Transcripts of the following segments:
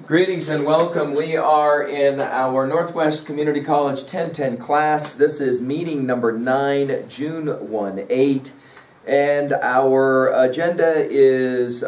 Greetings and welcome. We are in our Northwest Community College 1010 class. This is meeting number 9, June 1-8. And our agenda is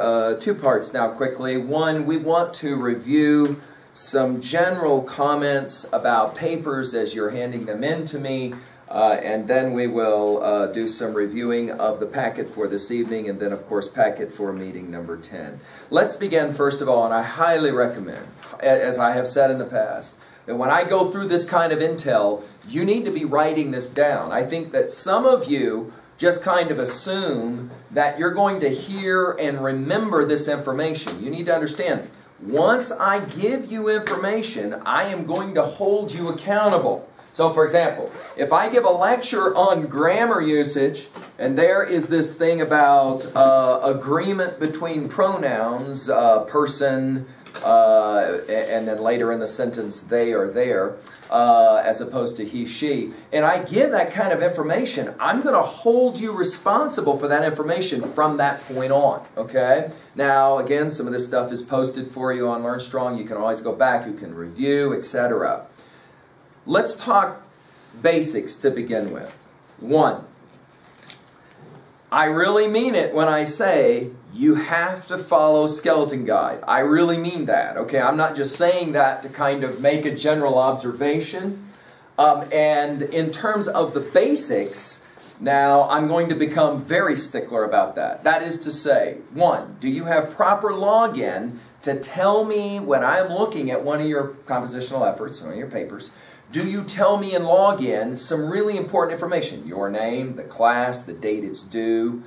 two parts now quickly. One, we want to review some general comments about papers as you're handing them in to me. And then we will do some reviewing of the packet for this evening, and then of course packet for meeting number 10. Let's begin first of all, and I highly recommend, as I have said in the past, that when I go through this kind of intel, you need to be writing this down. I think that some of you just kind of assume that you're going to hear and remember this information. You need to understand, once I give you information, I am going to hold you accountable. So, for example, if I give a lecture on grammar usage, and there is this thing about agreement between pronouns, person, and then later in the sentence, they or their, as opposed to he, she, and I give that kind of information, I'm going to hold you responsible for that information from that point on, okay? Now, again, some of this stuff is posted for you on LearnStrong. You can always go back, you can review, etc. Let's talk basics to begin with. 1, I really mean it when I say you have to follow skeleton guide. I really mean that, okay? I'm not just saying that to kind of make a general observation. And in terms of the basics, now I'm going to become very stickler about that. That is to say, 1, do you have proper login to tell me when I'm looking at one of your compositional efforts, one of your papers, do you tell me in login some really important information? Your name, the class, the date it's due.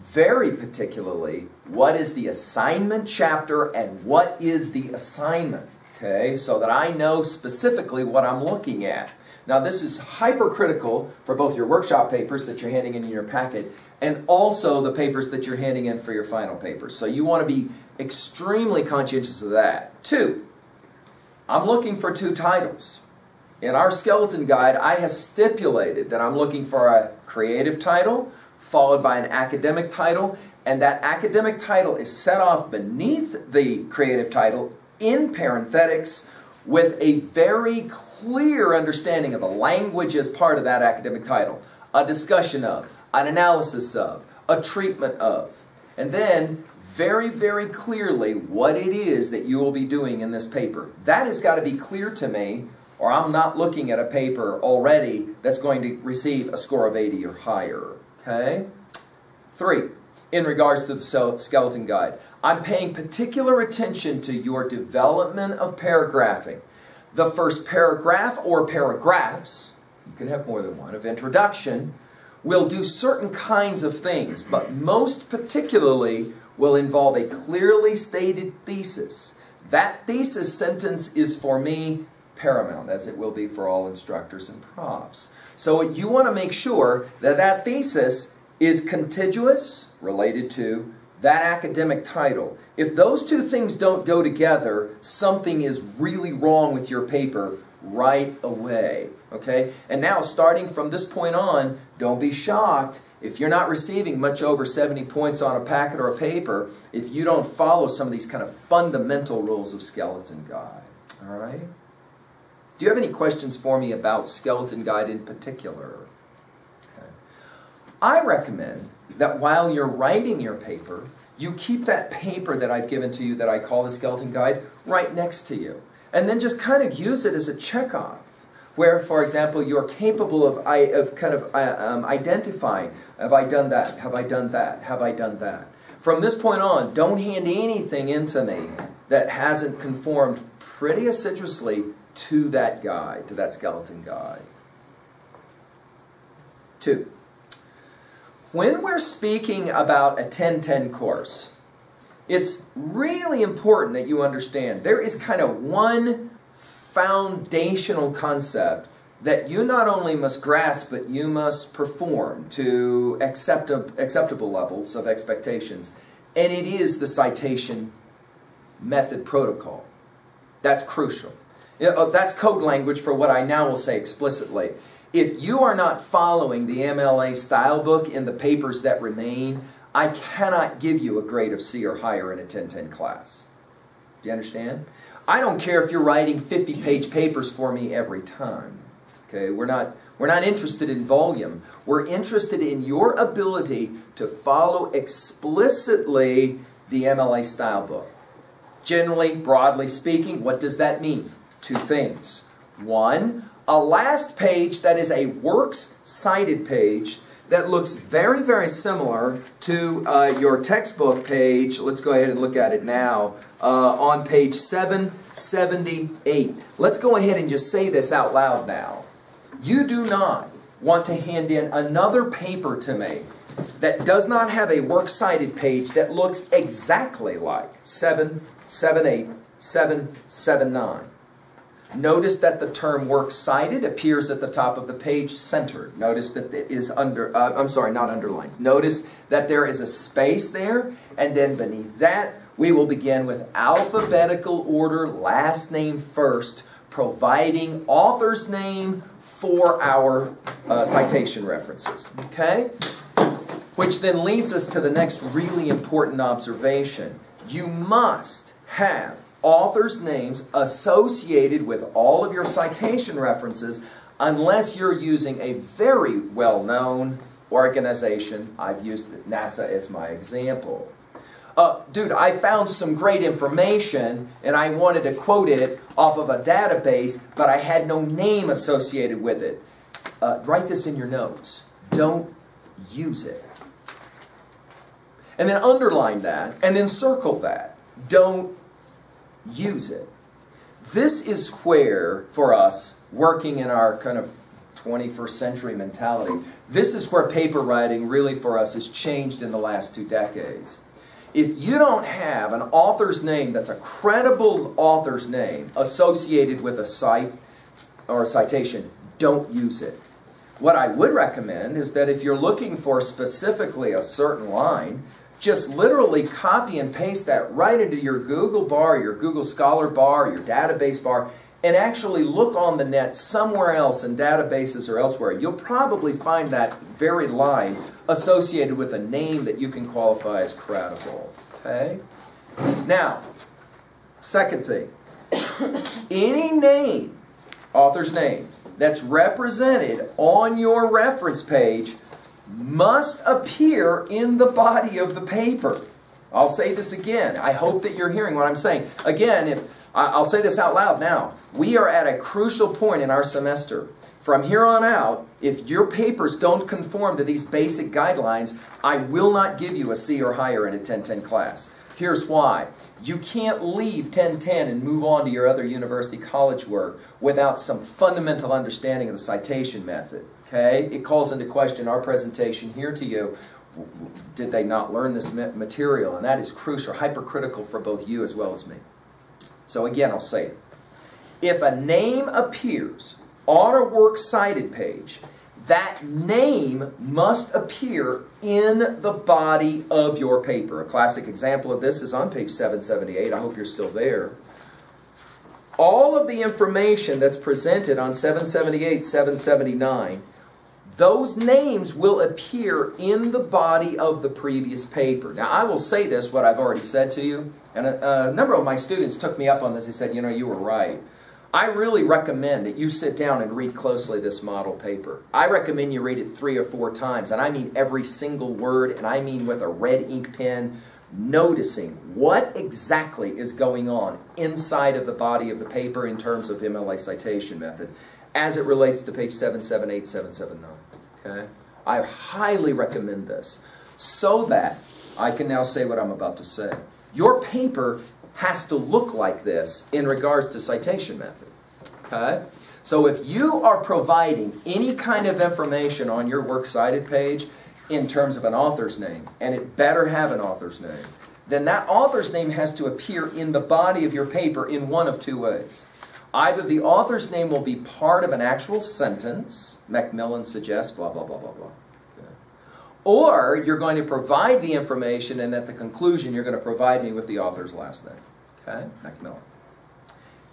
Very particularly, what is the assignment chapter and what is the assignment? Okay, so that I know specifically what I'm looking at. Now this is hypercritical for both your workshop papers that you're handing in your packet and also the papers that you're handing in for your final papers. So you want to be extremely conscientious of that. 2, I'm looking for 2 titles. In our skeleton guide, I have stipulated that I'm looking for a creative title followed by an academic title, and that academic title is set off beneath the creative title in parenthetics with a very clear understanding of the language as part of that academic title. A discussion of, an analysis of, a treatment of, and then very, very clearly what it is that you will be doing in this paper. That has got to be clear to me, or I'm not looking at a paper already that's going to receive a score of 80 or higher. Okay? 3, in regards to the skeleton guide, I'm paying particular attention to your development of paragraphing. The first paragraph or paragraphs, you can have more than one, of introduction, will do certain kinds of things, but most particularly will involve a clearly stated thesis. That thesis sentence is for me paramount, as it will be for all instructors and profs. So you want to make sure that that thesis is contiguous, related to that academic title. If those 2 things don't go together, something is really wrong with your paper right away. Okay? And now, starting from this point on, don't be shocked if you're not receiving much over 70 points on a packet or a paper if you don't follow some of these kind of fundamental rules of skeleton guide. All right? Do you have any questions for me about skeleton guide in particular? Okay. I recommend that while you're writing your paper, you keep that paper that I've given to you that I call the skeleton guide right next to you. And then just kind of use it as a checkoff, where, for example, you're capable of identifying, have I done that, have I done that, have I done that. From this point on, don't hand anything into me that hasn't conformed pretty assiduously to that guide, to that skeleton guide. 2, when we're speaking about a 1010 course, it's really important that you understand there is kind of one foundational concept that you not only must grasp, but you must perform to acceptable levels of expectations, and it is the citation method protocol. That's crucial. That's code language for what I now will say explicitly. If you are not following the MLA style book in the papers that remain, I cannot give you a grade of C or higher in a 1010 class. Do you understand? I don't care if you're writing 50-page papers for me every time. Okay, we're not interested in volume. We're interested in your ability to follow explicitly the MLA style book. Generally, broadly speaking, what does that mean? Two things. One, a last page that is a works cited page that looks very, very similar to your textbook page. Let's go ahead and look at it now. On page 778. Let's go ahead and just say this out loud now. You do not want to hand in another paper to me that does not have a works cited page that looks exactly like 778, 779. Notice that the term works cited appears at the top of the page centered. Notice that it is not underlined. Notice that there is a space there, and then beneath that we will begin with alphabetical order, last name first, providing author's name for our citation references. Okay? Which then leads us to the next really important observation. You must have authors' names associated with all of your citation references unless you're using a very well-known organization. I've used NASA as my example. Dude, I found some great information and I wanted to quote it off of a database, but I had no name associated with it. Write this in your notes. Don't use it. And then underline that, and then circle that. Don't use it. This is where, for us, working in our kind of 21st century mentality, this is where paper writing really for us has changed in the last 2 decades. If you don't have an author's name that's a credible author's name associated with a cite or a citation, don't use it. What I would recommend is that if you're looking for specifically a certain line, just literally copy and paste that right into your Google bar, your Google Scholar bar, your database bar, and actually look on the net somewhere else in databases or elsewhere. You'll probably find that very line associated with a name that you can qualify as credible. Okay? Now, second thing. Any name, author's name, that's represented on your reference page must appear in the body of the paper. I'll say this again. I hope that you're hearing what I'm saying. Again, I'll say this out loud now. We are at a crucial point in our semester. From here on out, if your papers don't conform to these basic guidelines, I will not give you a C or higher in a 1010 class. Here's why. You can't leave 1010 and move on to your other university college work without some fundamental understanding of the citation method. Okay? It calls into question our presentation here to you. Did they not learn this material? And that is crucial, hypercritical for both you as well as me. So again, I'll say it. If a name appears on a works cited page, that name must appear in the body of your paper. A classic example of this is on page 778. I hope you're still there. All of the information that's presented on 778, 779, those names will appear in the body of the previous paper. Now, I will say this, what I've already said to you, and a number of my students took me up on this. They said, you know, you were right. I really recommend that you sit down and read closely this model paper. I recommend you read it 3 or 4 times, and I mean every single word, and I mean with a red ink pen, noticing what exactly is going on inside of the body of the paper in terms of MLA citation method as it relates to page 778, 779. Okay? I highly recommend this so that I can now say what I'm about to say. Your paper has to look like this in regards to citation method. Okay? So if you are providing any kind of information on your works cited page in terms of an author's name, and it better have an author's name, then that author's name has to appear in the body of your paper in one of 2 ways. Either the author's name will be part of an actual sentence, Macmillan suggests, blah, blah, blah, blah, blah. Okay. Or you're going to provide the information, and at the conclusion you're going to provide me with the author's last name. Okay, Macmillan.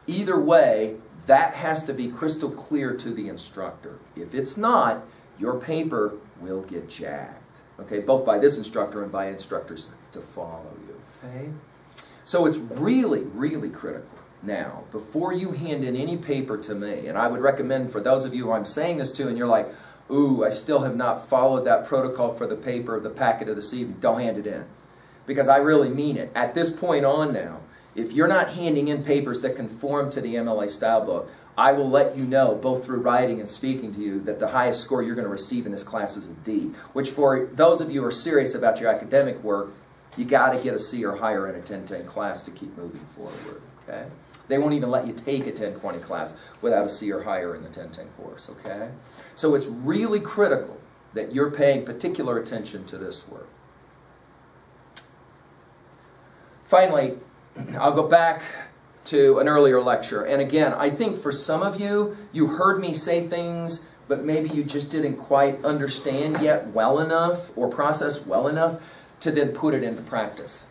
Either way, that has to be crystal clear to the instructor. If it's not, your paper will get jacked. Okay, both by this instructor and by instructors to follow you. Okay? So it's really, really critical. Now, before you hand in any paper to me, and I would recommend for those of you who I'm saying this to and you're like, ooh, I still have not followed that protocol for the paper, the packet of this evening, don't hand it in. Because I really mean it. At this point on now, if you're not handing in papers that conform to the MLA style book, I will let you know, both through writing and speaking to you, that the highest score you're going to receive in this class is a D. Which for those of you who are serious about your academic work, you got to get a C or higher in a 1010 class to keep moving forward. Okay? They won't even let you take a 1020 class without a C or higher in the 1010 course. Okay? So it's really critical that you're paying particular attention to this work. Finally, I'll go back to an earlier lecture. And again, I think for some of you, you heard me say things, but maybe you just didn't quite understand yet well enough or process well enough to then put it into practice.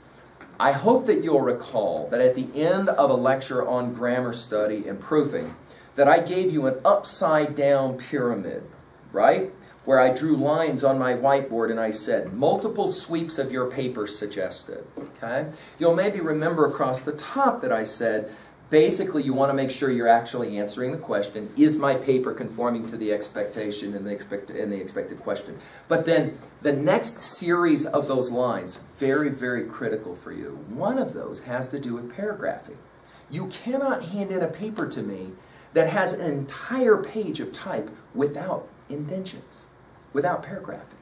I hope that you'll recall that at the end of a lecture on grammar study and proofing, that I gave you an upside-down pyramid, right? Where I drew lines on my whiteboard and I said, multiple sweeps of your paper suggested, okay? You'll maybe remember across the top that I said, basically you want to make sure you're actually answering the question, is my paper conforming to the expectation and the expected question? But then the next series of those lines, very, very critical for you. One of those has to do with paragraphing. You cannot hand in a paper to me that has an entire page of type without indentions, without paragraphing.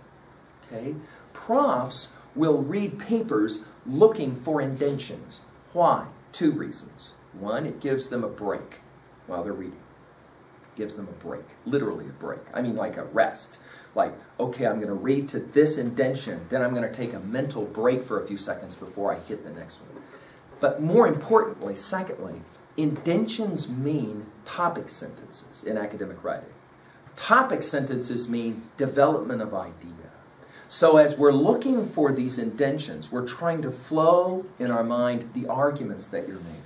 Okay? Profs will read papers looking for indentions. Why? Two reasons. One, it gives them a break while they're reading. It gives them a break, literally a break. I mean like a rest. Like, okay, I'm going to read to this indention, then I'm going to take a mental break for a few seconds before I hit the next one. But more importantly, secondly, indentions mean topic sentences in academic writing. Topic sentences mean development of idea. So as we're looking for these indentions, we're trying to flow in our mind the arguments that you're making.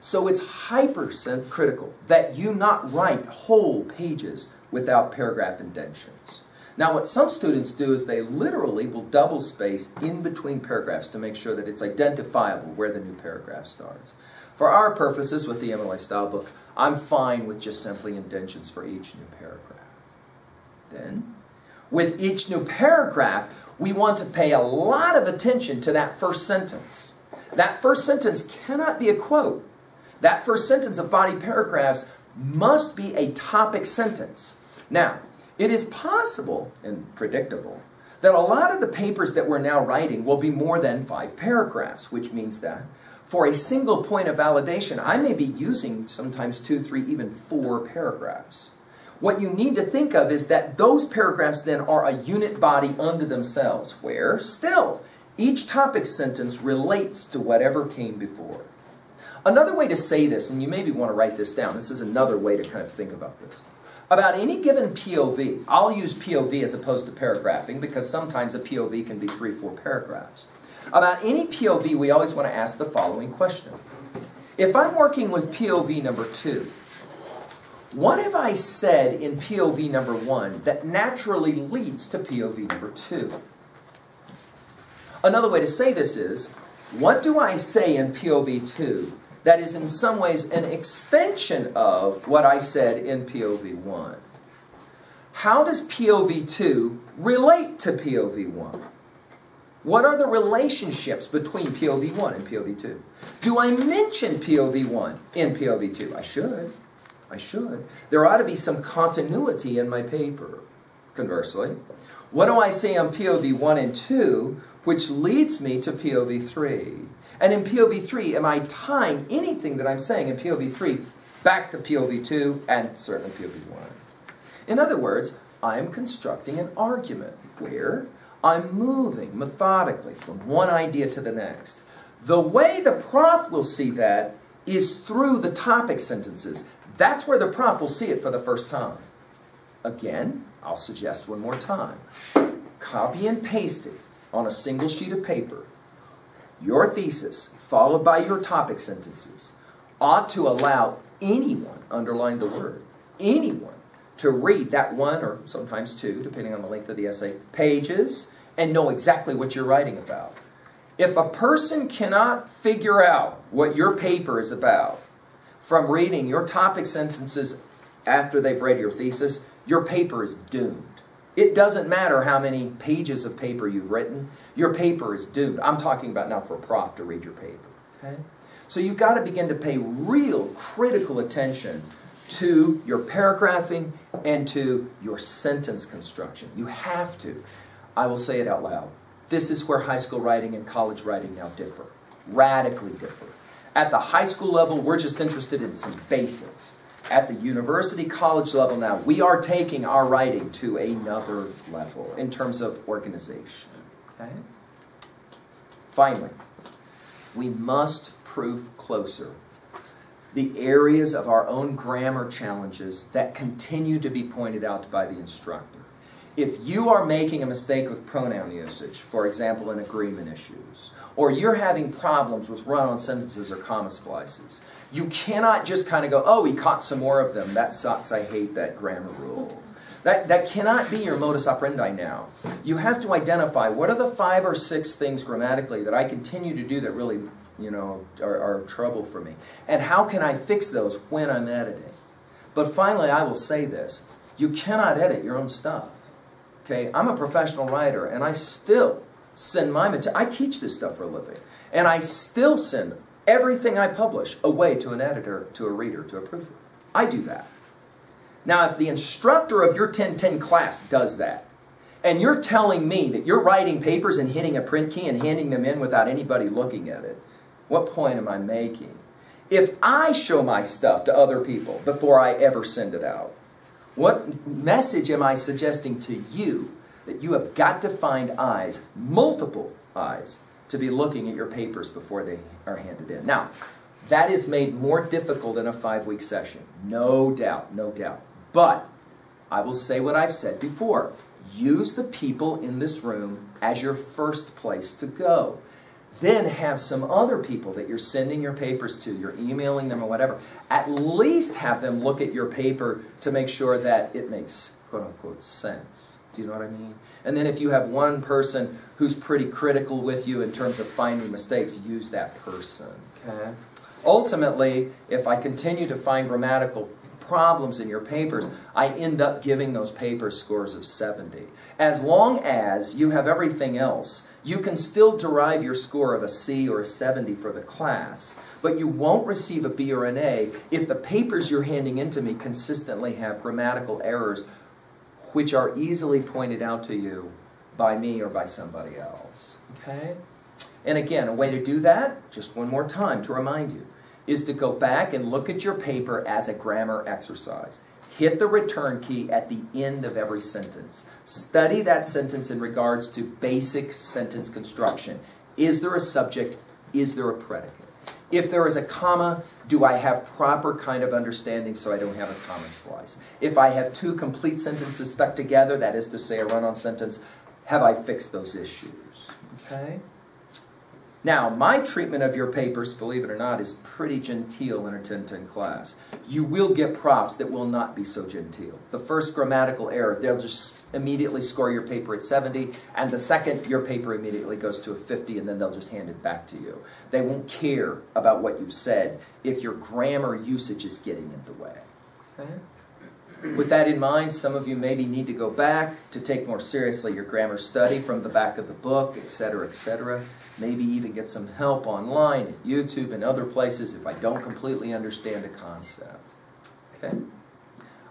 So it's hyper-critical that you not write whole pages without paragraph indentions. Now what some students do is they literally will double space in between paragraphs to make sure that it's identifiable where the new paragraph starts. For our purposes with the MLA style book, I'm fine with just simply indentions for each new paragraph. Then, with each new paragraph, we want to pay a lot of attention to that first sentence. That first sentence cannot be a quote. That first sentence of body paragraphs must be a topic sentence. Now, it is possible and predictable that a lot of the papers that we're now writing will be more than 5 paragraphs, which means that for a single point of validation, I may be using sometimes 2, 3, even 4 paragraphs. What you need to think of is that those paragraphs then are a unit body unto themselves, where still each topic sentence relates to whatever came before. Another way to say this, and you maybe want to write this down, this is another way to kind of think about this. About any given POV, I'll use POV as opposed to paragraphing because sometimes a POV can be 3, 4 paragraphs. About any POV, we always want to ask the following question. If I'm working with POV number 2, what have I said in POV number 1 that naturally leads to POV number 2? Another way to say this is, what do I say in POV 2 that is in some ways an extension of what I said in POV 1? How does POV 2 relate to POV 1? What are the relationships between POV 1 and POV 2? Do I mention POV 1 in POV 2? I should. I should. There ought to be some continuity in my paper. Conversely, what do I say on POV 1 and 2 which leads me to POV 3? And in POV 3, am I tying anything that I'm saying in POV 3 back to POV 2 and certainly POV 1? In other words, I am constructing an argument where I'm moving methodically from one idea to the next. The way the prof will see that is through the topic sentences. That's where the prof will see it for the first time. Again, I'll suggest one more time. Copy and paste it on a single sheet of paper. Your thesis, followed by your topic sentences, ought to allow anyone, underline the word, anyone, to read that 1 or sometimes 2, depending on the length of the essay, pages, and know exactly what you're writing about. If a person cannot figure out what your paper is about from reading your topic sentences after they've read your thesis, your paper is doomed. It doesn't matter how many pages of paper you've written, your paper is doomed. I'm talking about now for a prof to read your paper. Okay? So you've got to begin to pay real critical attention to your paragraphing and to your sentence construction. You have to. I will say it out loud. This is where high school writing and college writing now differ. Radically differ. At the high school level, we're just interested in some basics. At the university college level now, we are taking our writing to another level in terms of organization. Okay? Finally, we must proof closer the areas of our own grammar challenges that continue to be pointed out by the instructor. If you are making a mistake with pronoun usage, for example in agreement issues, or you're having problems with run-on sentences or comma splices, you cannot just kind of go, oh, he caught some more of them, that sucks, I hate that grammar rule. That cannot be your modus operandi now. You have to identify what are the 5 or 6 things grammatically that I continue to do that really, you know, are trouble for me. And how can I fix those when I'm editing? But finally, I will say this. You cannot edit your own stuff. Okay? I'm a professional writer, and I still send my material. I teach this stuff for a living. And I still send everything I publish away to an editor, to a reader, to a proofreader. I do that. Now, if the instructor of your 1010 class does that, and you're telling me that you're writing papers and hitting a print key and handing them in without anybody looking at it, what point am I making? If I show my stuff to other people before I ever send it out, what message am I suggesting to you that you have got to find eyes, multiple eyes, to be looking at your papers before they are handed in? Now, that is made more difficult in a 5-week session. No doubt, no doubt. But I will say what I've said before. Use the people in this room as your first place to go. Then have some other people that you're sending your papers to, you're emailing them or whatever, at least have them look at your paper to make sure that it makes quote-unquote sense. Do you know what I mean? And then if you have one person who's pretty critical with you in terms of finding mistakes, use that person. Okay? Ultimately, if I continue to find grammatical problems in your papers, I end up giving those papers scores of 70. As long as you have everything else, you can still derive your score of a C or a 70 for the class, but you won't receive a B or an A if the papers you're handing in to me consistently have grammatical errors which are easily pointed out to you by me or by somebody else. Okay? And again, a way to do that, just one more time to remind you, is to go back and look at your paper as a grammar exercise. Hit the return key at the end of every sentence. Study that sentence in regards to basic sentence construction. Is there a subject? Is there a predicate? If there is a comma, do I have proper kind of understanding so I don't have a comma splice? If I have 2 complete sentences stuck together, that is to say a run-on sentence, have I fixed those issues? Okay? Now, my treatment of your papers, believe it or not, is pretty genteel in a 1010 class. You will get profs that will not be so genteel. The first grammatical error, they'll just immediately score your paper at 70, and the second, your paper immediately goes to a 50, and then they'll just hand it back to you. They won't care about what you've said if your grammar usage is getting in the way. Okay? With that in mind, some of you maybe need to go back to take more seriously your grammar study from the back of the book, etc., etc. Maybe even get some help online at YouTube and other places if I don't completely understand a concept. Okay?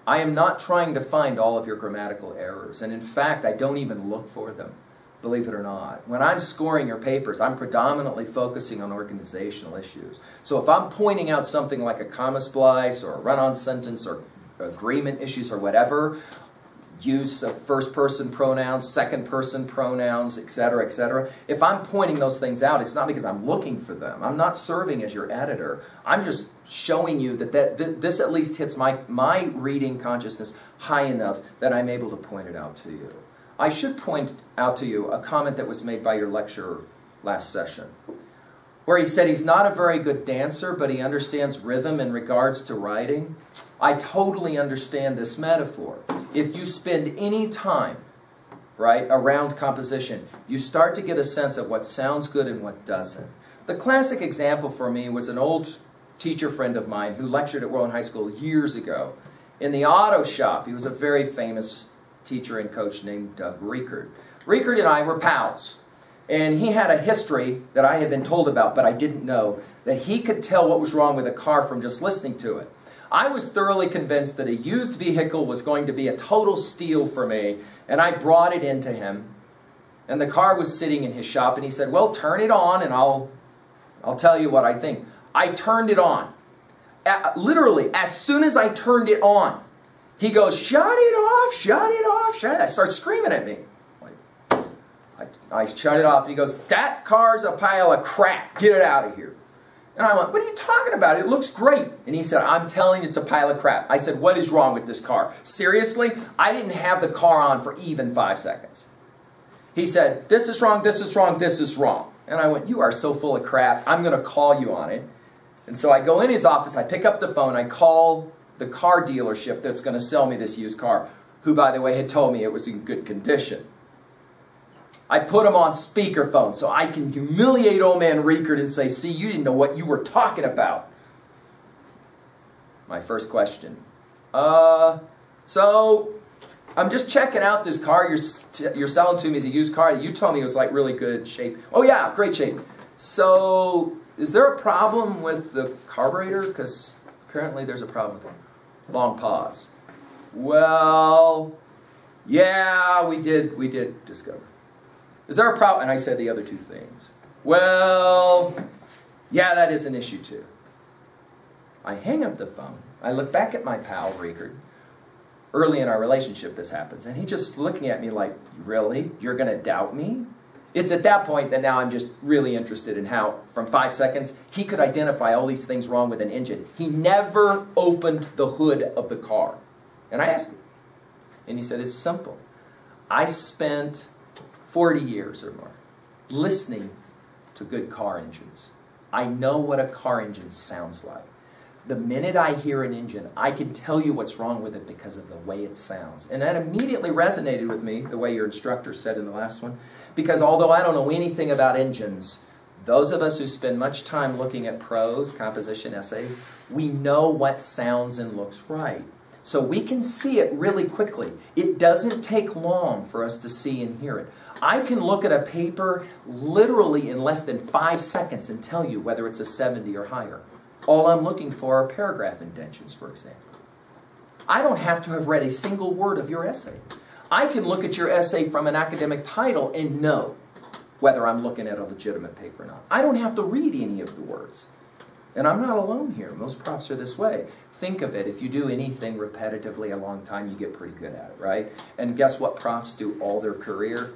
I am not trying to find all of your grammatical errors, and in fact, I don't even look for them, believe it or not. When I'm scoring your papers, I'm predominantly focusing on organizational issues. So if I'm pointing out something like a comma splice or a run-on sentence or agreement issues or whatever, use of first-person pronouns, second-person pronouns, etc., etc. If I'm pointing those things out, it's not because I'm looking for them. I'm not serving as your editor. I'm just showing you that this at least hits my reading consciousness high enough that I'm able to point it out to you. I should point out to you a comment that was made by your lecturer last session, where he said he's not a very good dancer, but he understands rhythm in regards to writing. I totally understand this metaphor. If you spend any time right, around composition. You start to get a sense of what sounds good and what doesn't. The classic example for me was an old teacher friend of mine who lectured at Warren High School years ago. In the auto shop, he was a very famous teacher and coach named Doug Riekert. Riekert and I were pals. And he had a history that I had been told about, but I didn't know, that he could tell what was wrong with a car from just listening to it. I was thoroughly convinced that a used vehicle was going to be a total steal for me, and I brought it into him. And the car was sitting in his shop, and he said, well, turn it on, and I'll tell you what I think. I turned it on. Literally, as soon as I turned it on, he goes, shut it off, shut it off, shut it off. I start screaming at me. I shut it off, and he goes, that car's a pile of crap. Get it out of here. And I went, what are you talking about? It looks great. And he said, I'm telling you it's a pile of crap. I said, what is wrong with this car? Seriously? I didn't have the car on for even 5 seconds. He said, this is wrong, this is wrong, this is wrong. And I went, you are so full of crap. I'm going to call you on it. And so I go in his office, I pick up the phone, I call the car dealership that's going to sell me this used car, who, by the way, had told me it was in good condition. I put him on speakerphone so I can humiliate old man Riekert and say, see, you didn't know what you were talking about. My first question. So, I'm just checking out this car you're selling to me as a used car. You told me it was like really good shape. Oh yeah, great shape. So, is there a problem with the carburetor? Because apparently there's a problem with it. Long pause. Well, yeah, we did discover. Is there a problem? And I said the other two things. Well, yeah, that is an issue too. I hang up the phone. I look back at my pal, Riekert. Early in our relationship this happens. And he's just looking at me like, really? You're going to doubt me? It's at that point that now I'm just really interested in how, from 5 seconds, he could identify all these things wrong with an engine. He never opened the hood of the car. And I asked him. And he said, it's simple. I spent 40 years or more listening to good car engines. I know what a car engine sounds like. The minute I hear an engine, I can tell you what's wrong with it because of the way it sounds. And that immediately resonated with me, the way your instructor said in the last one, because although I don't know anything about engines, those of us who spend much time looking at prose, composition essays, we know what sounds and looks right. So we can see it really quickly. It doesn't take long for us to see and hear it. I can look at a paper literally in less than 5 seconds and tell you whether it's a 70 or higher. All I'm looking for are paragraph indentions, for example. I don't have to have read a single word of your essay. I can look at your essay from an academic title and know whether I'm looking at a legitimate paper or not. I don't have to read any of the words. And I'm not alone here. Most profs are this way. Think of it. If you do anything repetitively a long time, you get pretty good at it, right? And guess what profs do all their career?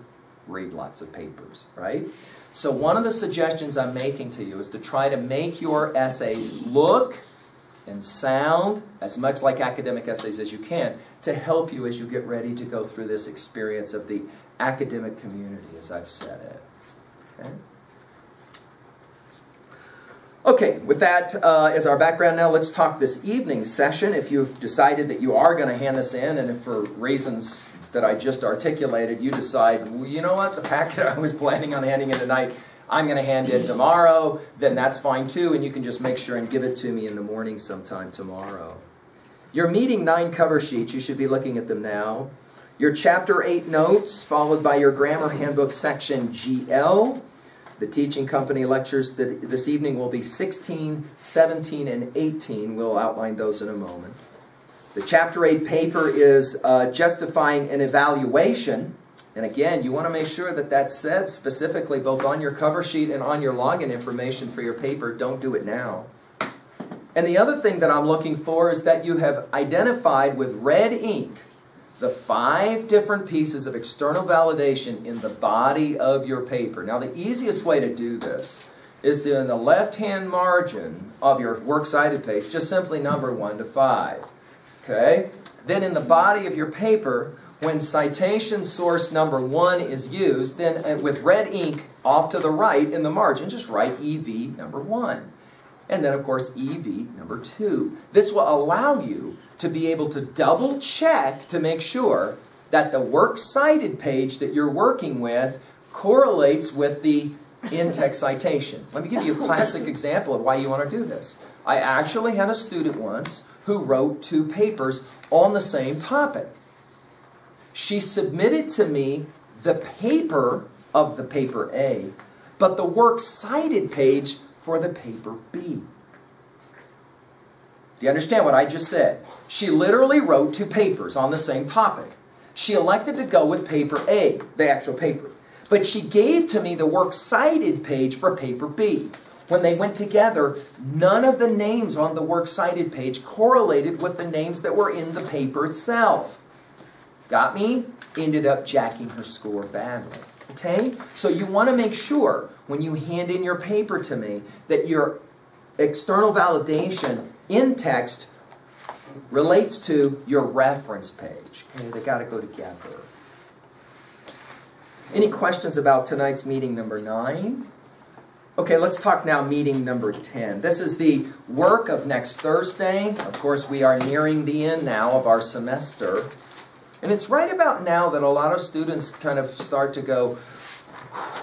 Read lots of papers, right? So one of the suggestions I'm making to you is to try to make your essays look and sound as much like academic essays as you can to help you as you get ready to go through this experience of the academic community, as I've said it. Okay? Okay, with that as our background now, let's talk this evening's session. If you've decided that you are going to hand this in, and if for reasons that I just articulated, you decide, well, you know what, the packet I was planning on handing in tonight, I'm going to hand in tomorrow, then that's fine too, and you can just make sure and give it to me in the morning sometime tomorrow. Your meeting 9 cover sheets, you should be looking at them now. Your Chapter 8 notes, followed by your Grammar Handbook section GL. The teaching company lectures this evening will be 16, 17, and 18. We'll outline those in a moment. The Chapter 8 paper is justifying an evaluation. And again, you want to make sure that that's said specifically both on your cover sheet and on your login information for your paper. Don't do it now. And the other thing that I'm looking for is that you have identified with red ink the 5 different pieces of external validation in the body of your paper. Now, the easiest way to do this is to, in the left-hand margin of your works cited page, just simply number 1 to 5. Okay? Then in the body of your paper, when citation source number 1 is used, then with red ink off to the right in the margin, just write EV number 1. And then, of course, EV number 2. This will allow you to be able to double check to make sure that the works cited page that you're working with correlates with the in-text citation. Let me give you a classic example of why you want to do this. I actually had a student once who wrote 2 papers on the same topic. She submitted to me the paper of the paper A, but the works cited page for the paper B. Do you understand what I just said? She literally wrote 2 papers on the same topic. She elected to go with paper A, the actual paper. But she gave to me the works cited page for paper B. When they went together, none of the names on the works cited page correlated with the names that were in the paper itself. Got me? Ended up jacking her score badly. Okay? So you want to make sure when you hand in your paper to me that your external validation in text relates to your reference page. Okay? They got to go together. Any questions about tonight's meeting number 9? Okay, let's talk now meeting number 10. This is the work of next Thursday. Of course, we are nearing the end now of our semester. And it's right about now that a lot of students kind of start to go,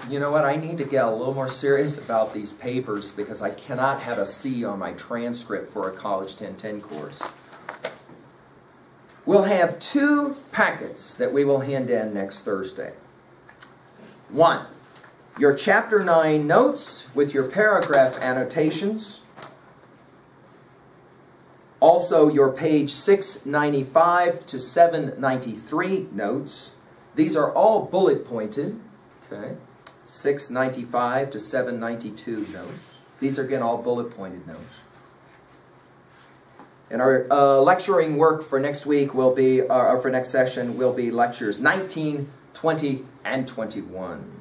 you know what, I need to get a little more serious about these papers because I cannot have a C on my transcript for a College 1010 course. We'll have 2 packets that we will hand in next Thursday. 1, your Chapter 9 notes with your paragraph annotations. Also, your page 695 to 793 notes. These are all bullet pointed. Okay, 695 to 792 notes. These are, again, all bullet pointed notes. And our lecturing work for next week will be, or for next session, will be lectures 19, 20, and 21.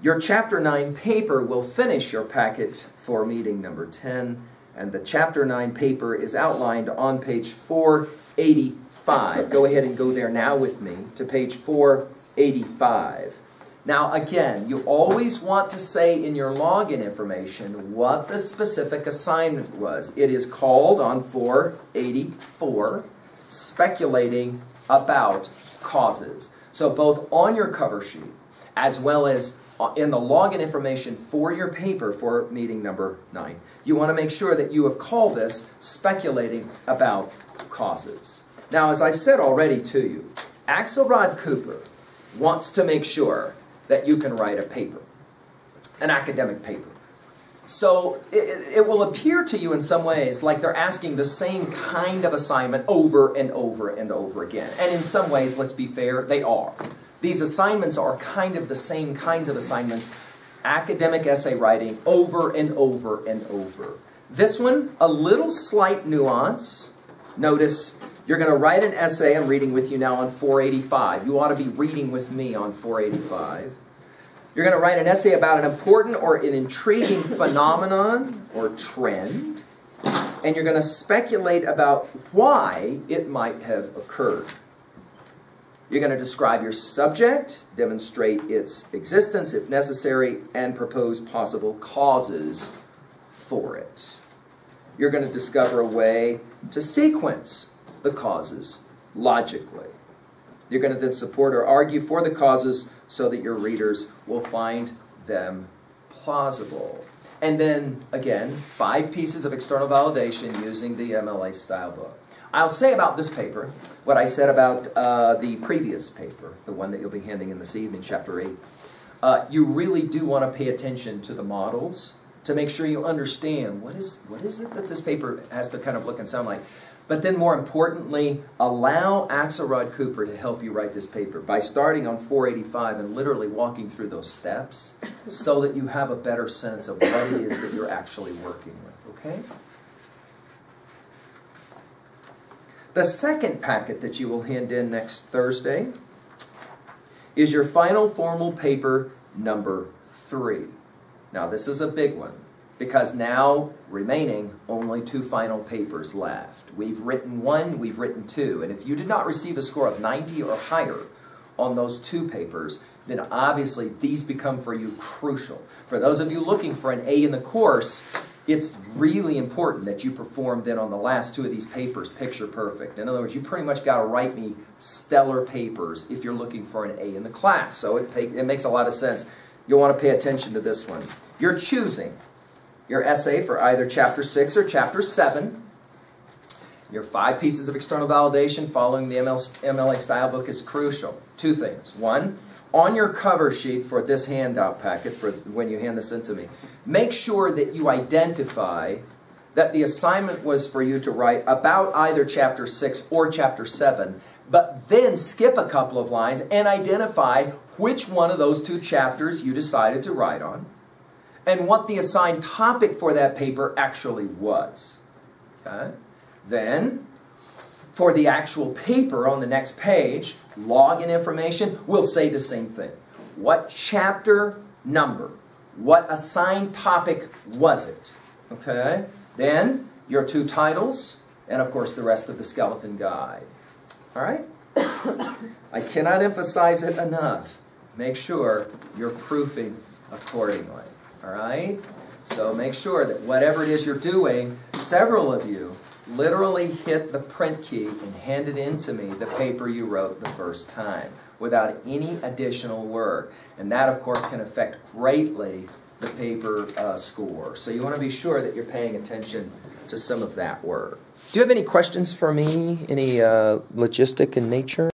Your Chapter 9 paper will finish your packet for meeting number 10, and the Chapter 9 paper is outlined on page 485. Go ahead and go there now with me to page 485. Now again, you always want to say in your login information what the specific assignment was. It is called on 484, speculating about causes. So both on your cover sheet as well as in the login information for your paper for meeting number 9, you want to make sure that you have called this speculating about causes. Now, as I've said already to you, Axelrod Cooper wants to make sure that you can write a paper, an academic paper. So it will appear to you in some ways like they're asking the same kind of assignment over and over and over again. And in some ways, let's be fair, they are. These assignments are kind of the same kinds of assignments, academic essay writing over and over and over. This one, a little slight nuance. Notice you're going to write an essay. I'm reading with you now on 485. You ought to be reading with me on 485. You're going to write an essay about an important or an intriguing phenomenon or trend, and you're going to speculate about why it might have occurred. You're going to describe your subject, demonstrate its existence if necessary, and propose possible causes for it. You're going to discover a way to sequence the causes logically. You're going to then support or argue for the causes so that your readers will find them plausible. And then, again, 5 pieces of external validation using the MLA style book. I'll say about this paper what I said about the previous paper, the one that you'll be handing in this evening, Chapter 8. You really do want to pay attention to the models to make sure you understand what is it that this paper has to kind of look and sound like. But then more importantly, allow Axelrod Cooper to help you write this paper by starting on 485 and literally walking through those steps so that you have a better sense of what it is that you're actually working with, okay? The second packet that you will hand in next Thursday is your final formal paper number 3. Now this is a big one because now remaining only 2 final papers left. We've written 1, we've written 2, and if you did not receive a score of 90 or higher on those 2 papers, then obviously these become for you crucial. For those of you looking for an A in the course, it's really important that you perform then on the last two of these papers picture perfect. In other words, you pretty much got to write me stellar papers if you're looking for an A in the class. So it makes a lot of sense. You'll want to pay attention to this one. You're choosing your essay for either Chapter 6 or Chapter 7. Your 5 pieces of external validation following the MLA style book is crucial. 2 things. 1, on your cover sheet for this handout packet, for when you hand this in to me, make sure that you identify that the assignment was for you to write about either Chapter 6 or Chapter 7, but then skip a couple of lines and identify which one of those 2 chapters you decided to write on and what the assigned topic for that paper actually was. Okay? Then, for the actual paper on the next page, login information, we'll say the same thing. What chapter number? What assigned topic was it? Okay? Then, your 2 titles, and of course the rest of the skeleton guide. All right? I cannot emphasize it enough. Make sure you're proofing accordingly. All right? So make sure that whatever it is you're doing, several of you literally hit the print key and hand it in to me, the paper you wrote the first time, without any additional work. And that, of course, can affect greatly the paper score. So you want to be sure that you're paying attention to some of that work. Do you have any questions for me? Any logistic in nature?